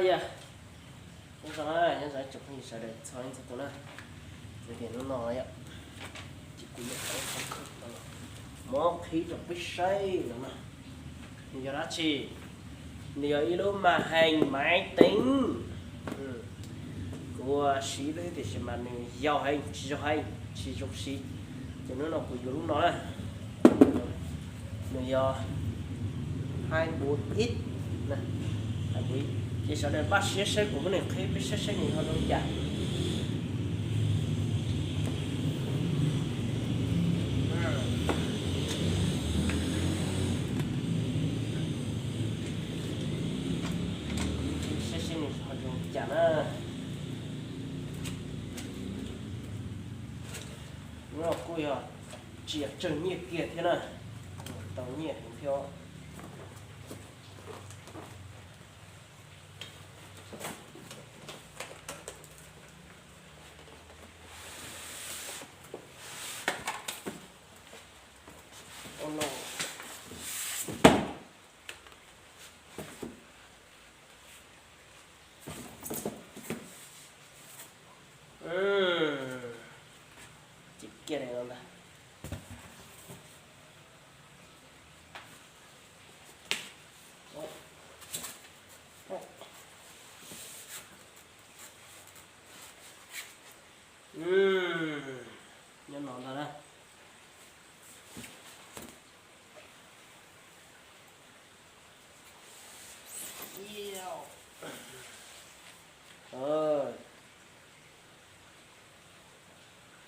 呀，我说了，现在这朋友说的，苍蝇子多了，有点弄闹呀，这个也好好看的了，毛皮就不晒了嘛，你叫他去，你要一路mà hành máy tính, của sĩ đấy thì sẽ mà giàu hay, chỉ cho sĩ, cho nó của lúc nó là, người 24 ít, nè, 24 ít. Chỉ sau này bác sĩ sẽ của mình khi biết sẽ nhiều hơn đâu dạ. Sẽ nhiều hơn đâu dạ nó. Nó coi à, chỉ chân nhiệt kia thế này, tàu nhiệt theo. Oh no. Chị kia này không ta? Nhân nó ra đây.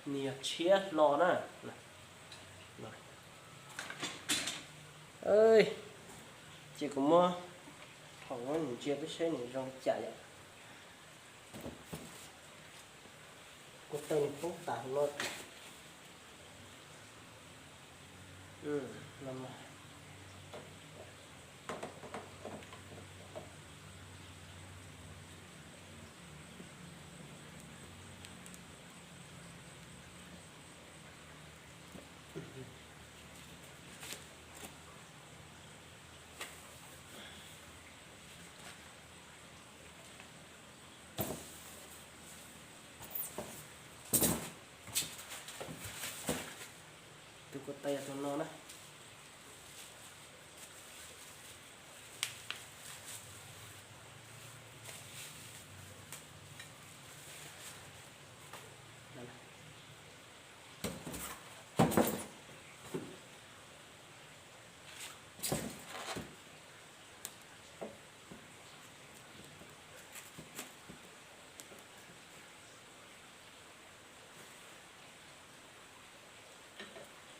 Nè chết lò nè ơi chỉ có mua không có những chia với xe những rong chạy có tên phúc tạm luôn làm này tôi có tay cho nó đấy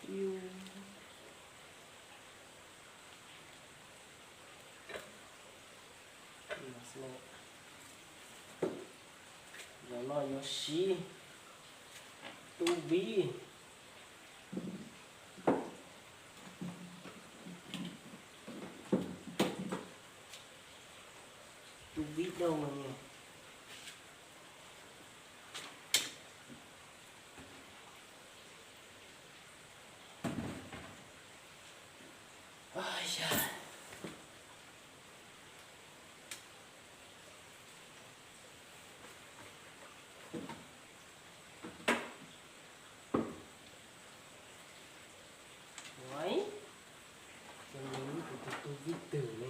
yêu giờ nó Yoshi Tubi đâu mà nhỉ ôi trời đấy cho nên tôi viết từ nè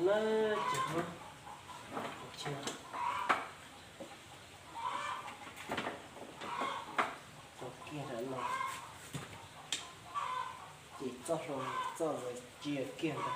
nó chừng chưa chỗ kia đã là chỉ cho rồi chia kia rồi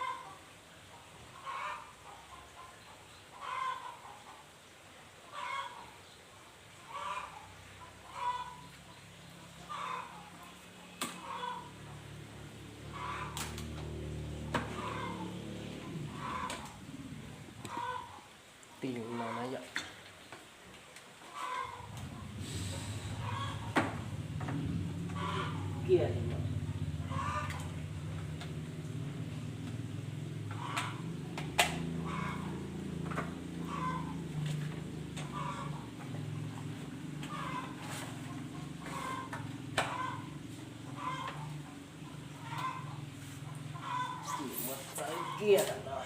kỳ nó nói vậy kia thì nó chỉ một cái kia là nó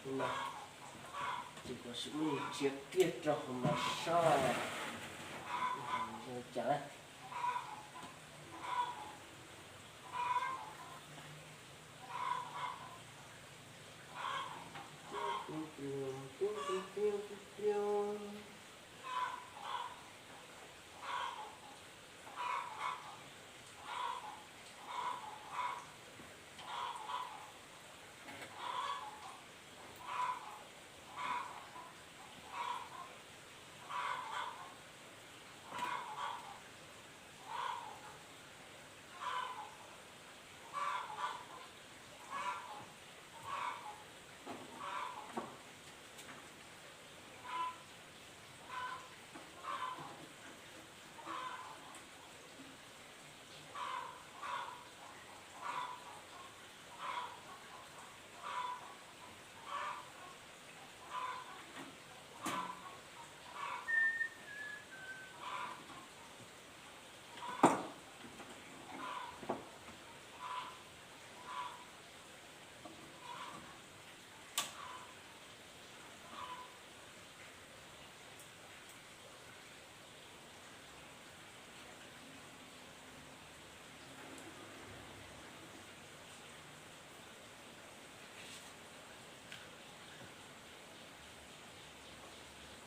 thì nó chỉ có sự chiếc kia cho mà sao chả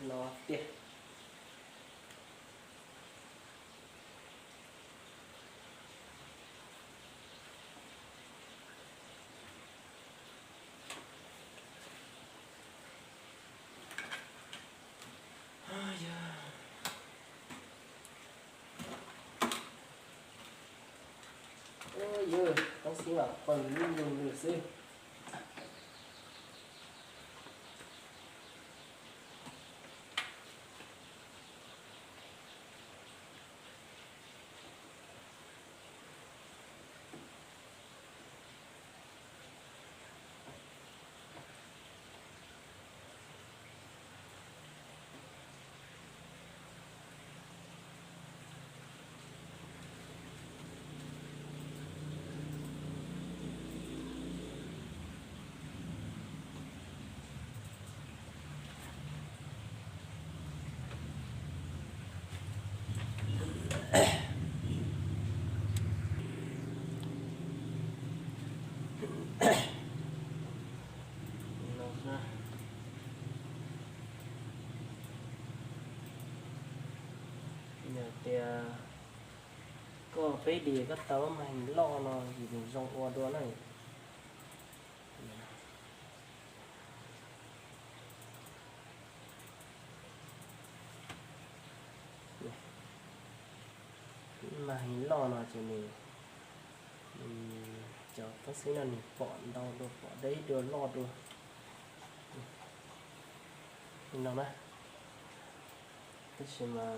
nó tiền ôi giời con xin bảo phần luôn dùng được xem thì có phải đi cái tàu mà hành lo nó gì mình rong qua đó này mà hành lo nó chỉ mình cho bác sĩ là bọn đâu được bỏ đấy đưa lọt rồi nào mà cái gì mà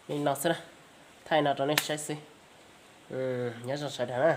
mình nó sẽ thay nào cho nên sẽ nhớ cho sai đó